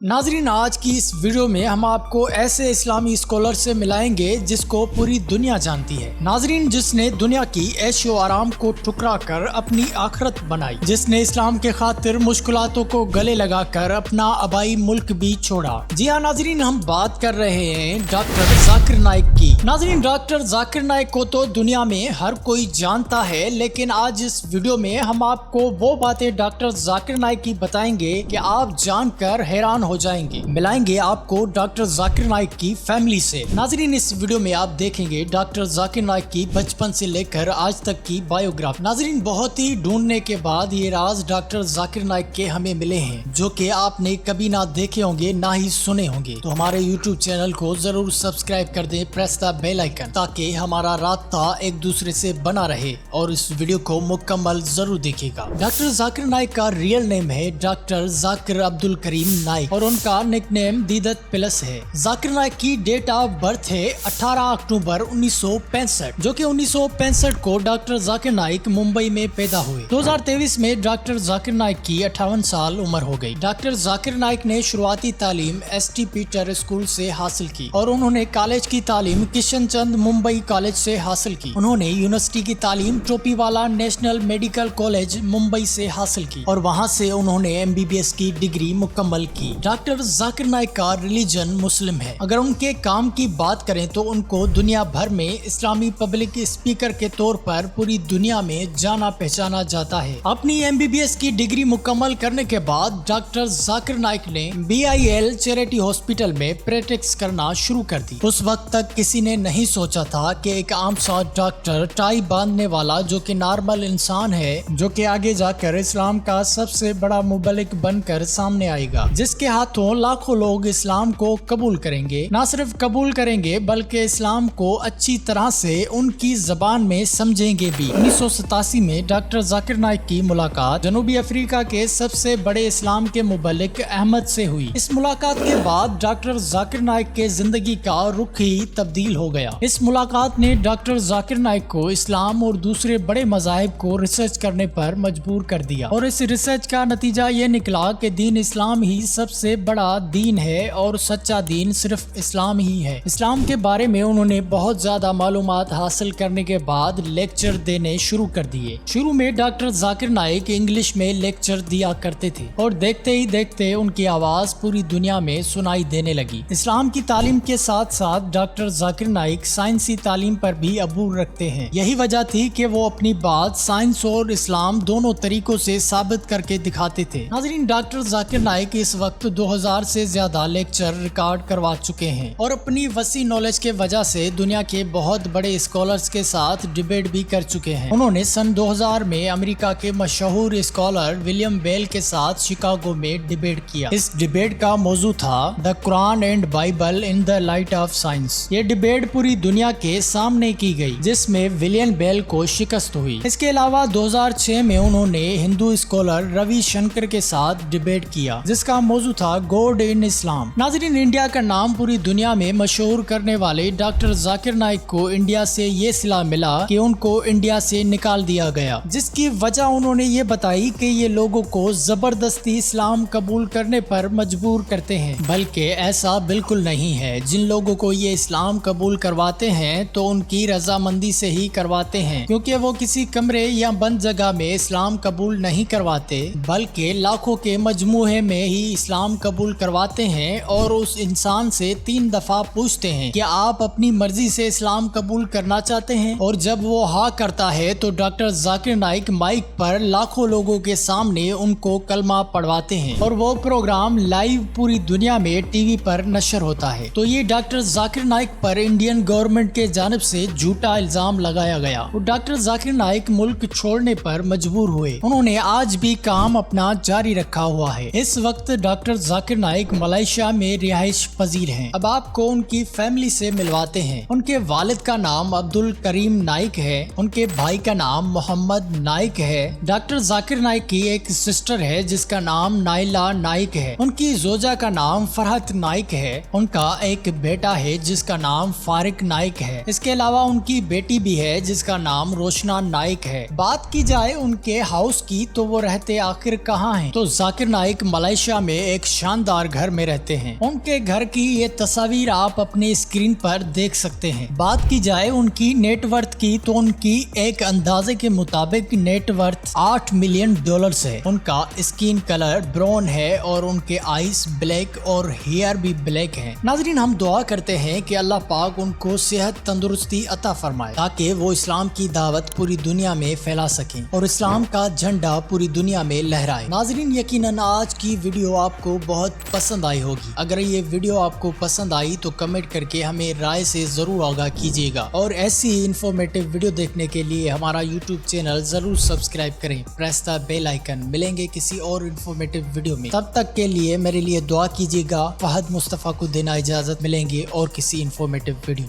नाजरीन, आज की इस वीडियो में हम आपको ऐसे इस्लामी स्कॉलर से मिलाएंगे जिसको पूरी दुनिया जानती है। नाजरीन, जिसने दुनिया की ऐशो आराम को ठुकरा कर अपनी आखिरत बनाई, जिसने इस्लाम के खातिर मुश्किलातों को गले लगाकर अपना आबाई मुल्क भी छोड़ा। जी हाँ नाजरीन, हम बात कर रहे हैं डॉक्टर जाकिर नाइक की। नाजरीन, डॉक्टर जाकिर नाइक को तो दुनिया में हर कोई जानता है, लेकिन आज इस वीडियो में हम आपको वो बातें डॉक्टर जाकिर नाइक की बताएंगे कि आप जानकर हैरान हो जाएंगे। मिलाएंगे आपको डॉक्टर जाकिर नाइक की फैमिली से। नाजरीन, इस वीडियो में आप देखेंगे डॉक्टर जाकिर नाइक की बचपन से लेकर आज तक की बायोग्राफी। नाजरीन, बहुत ही ढूंढने के बाद ये राज डॉक्टर जाकिर नाइक के हमें मिले हैं, जो कि आपने कभी ना देखे होंगे ना ही सुने होंगे। तो हमारे YouTube चैनल को जरूर सब्सक्राइब कर दें, प्रेस द बेल आइकन, ताकि हमारा रास्ता एक दूसरे से बना रहे, और इस वीडियो को मुकम्मल जरूर देखिएगा। डॉक्टर जाकिर नाइक का रियल नेम है डॉक्टर जाकिर अब्दुल करीम नाइक, और उनका निकनेम दीदत प्लस है। जाकिर नाइक की डेट ऑफ बर्थ है 18 अक्टूबर 1965, जो कि 1965 को डॉक्टर जाकिर नाइक मुंबई में पैदा हुए। 2023 में डॉक्टर जाकिर नाइक की 58 साल उम्र हो गई। डॉक्टर जाकिर नाइक ने शुरुआती तालीम ST पीटर स्कूल से हासिल की, और उन्होंने कॉलेज की तालीम किशन चंद मुंबई कॉलेज से हासिल की। उन्होंने यूनिवर्सिटी की तालीम Topiwala national medical college Mumbai से हासिल की, और वहां से उन्होंने MBBS की डिग्री मुकम्मल की। डॉक्टर जाकिर नाइक का रिलीजन मुस्लिम है। अगर उनके काम की बात करें तो उनको दुनिया भर में इस्लामी पब्लिक स्पीकर के तौर पर पूरी दुनिया में जाना पहचाना जाता है। अपनी MBBS की डिग्री मुकम्मल करने के बाद डॉक्टर जाकिर नाइक ने BIL चैरिटी हॉस्पिटल में प्रैक्टिस करना शुरू कर दी। उस वक्त तक किसी ने नहीं सोचा था कि एक आम सा डॉक्टर टाई बांधने वाला, जो कि नॉर्मल इंसान है, जो कि आगे जाकर इस्लाम का सबसे बड़ा मुबल्लिग बनकर सामने आएगा, जिसके हाथों लाखों लोग इस्लाम को कबूल करेंगे। ना सिर्फ कबूल करेंगे बल्कि इस्लाम को अच्छी तरह से उनकी जबान में समझेंगे भी। 1987 में डॉक्टर जाकिर नाइक की मुलाकात जनूबी अफ्रीका के सबसे बड़े इस्लाम के मुबल्लिग अहमद से हुई। इस मुलाकात के बाद डॉक्टर जाकिर नाइक के जिंदगी का रुख ही तब्दील हो गया। इस मुलाकात ने डॉक्टर जाकिर नाइक को इस्लाम और दूसरे बड़े मज़ाहिब को रिसर्च करने पर मजबूर कर दिया, और इस रिसर्च का नतीजा ये निकला कि दीन इस्लाम ही सबसे बड़ा दीन है, और सच्चा दीन सिर्फ इस्लाम ही है। इस्लाम के बारे में उन्होंने बहुत ज्यादा मालूमात हासिल करने के बाद लेक्चर देने शुरू कर दिए। शुरू में डॉक्टर जाकिर नाइक इंग्लिश में लेक्चर दिया करते थे, और देखते ही देखते उनकी आवाज पूरी दुनिया में सुनाई देने लगी। इस्लाम की तालीम के साथ साथ डॉक्टर जाकिर नाइक साइंसी तालीम पर भी अबूर रखते हैं। यही वजह थी कि वो अपनी बात साइंस और इस्लाम दोनों तरीकों से साबित करके दिखाते थे। नाज़रीन, डॉक्टर जाकिर नाइक इस वक्त 2000 से ज्यादा लेक्चर रिकॉर्ड करवा चुके हैं, और अपनी वसी नॉलेज के वजह से दुनिया के बहुत बड़े स्कॉलर्स के साथ डिबेट भी कर चुके हैं। उन्होंने सन 2000 में अमेरिका के मशहूर स्कॉलर विलियम बेल के साथ शिकागो में डिबेट किया। इस डिबेट का मौजू था the Quran and Bible in the light of science. ये डिबेट पूरी दुनिया के सामने की गई, जिसमें विलियम बेल को शिकस्त हुई। इसके अलावा 2006 में उन्होंने हिंदू स्कॉलर रवि शंकर के साथ डिबेट किया, जिसका मौजू था गॉड इन इस्लाम। नाजरीन, इंडिया का नाम पूरी दुनिया में मशहूर करने वाले डॉक्टर जाकिर नाइक को इंडिया से ये सिला मिला कि उनको इंडिया से निकाल दिया गया, जिसकी वजह उन्होंने ये बताई कि ये लोगों को जबरदस्ती इस्लाम कबूल करने पर मजबूर करते हैं, बल्कि ऐसा बिल्कुल नहीं है। जिन लोगों को ये इस्लाम कबूल करवाते हैं तो उनकी रजामंदी से ही करवाते हैं, क्योंकि वो किसी कमरे या बंद जगह में इस्लाम कबूल नहीं करवाते, बल्कि लाखों के मजमूहे में ही इस्लाम कबूल करवाते हैं, और उस इंसान से 3 दफा पूछते हैं कि आप अपनी मर्जी से इस्लाम कबूल करना चाहते हैं, और जब वो हाँ करता है तो डॉक्टर जाकिर नाइक माइक पर लाखों लोगों के सामने उनको कलमा पढ़वाते हैं, और वो प्रोग्राम लाइव पूरी दुनिया में टीवी पर नशर होता है। तो ये डॉक्टर जाकिर नाइक पर इंडियन गवर्नमेंट के जानिब से झूठा इल्जाम लगाया गया, और डॉक्टर जाकिर नाइक मुल्क छोड़ने पर मजबूर हुए। उन्होंने आज भी काम अपना जारी रखा हुआ है। इस वक्त डॉक्टर जाकिर नाइक मलेशिया में रिहाइश पजीर हैं। अब आपको उनकी फैमिली से मिलवाते हैं। उनके वालिद का नाम अब्दुल करीम नाइक है, उनके भाई का नाम मोहम्मद नाइक है। डॉक्टर जाकिर नाइक की एक सिस्टर है जिसका नाम नाइला नाइक है। उनकी जोजा का नाम फरहत नाइक है। उनका एक बेटा है जिसका नाम फारिक नाइक है। इसके अलावा उनकी बेटी भी है जिसका नाम रोशना नाइक है। बात की जाए उनके हाउस की तो वो रहते आखिर कहाँ हैं? तो जाकिर नाइक मलेशिया में एक शानदार घर में रहते हैं। उनके घर की ये तस्वीर आप अपने स्क्रीन पर देख सकते हैं। बात की जाए उनकी नेटवर्थ की तो उनकी एक अंदाजे के मुताबिक नेटवर्थ $8 मिलियन है। उनका स्किन कलर ब्राउन है और उनके आईज ब्लैक और हेयर भी ब्लैक है। नाजरीन, हम दुआ करते हैं कि अल्लाह पाक उनको सेहत तंदुरुस्ती अता फरमाए ताकि वो इस्लाम की दावत पूरी दुनिया में फैला सकें और इस्लाम का झंडा पूरी दुनिया में लहराए। नाजरीन, यकीनन आज की वीडियो आपको बहुत पसंद आई होगी। अगर ये वीडियो आपको पसंद आई तो कमेंट करके हमें राय से जरूर आगाह कीजिएगा और ऐसी इंफॉर्मेटिव वीडियो देखने के लिए हमारा यूट्यूब चैनल जरूर सब्सक्राइब करें। Press the bell icon. मिलेंगे किसी और इंफॉर्मेटिव वीडियो में, तब तक के लिए मेरे लिए दुआ कीजिएगा। फहद मुस्तफा को देना इजाजत। मिलेंगे और किसी इंफॉर्मेटिव वीडियो में।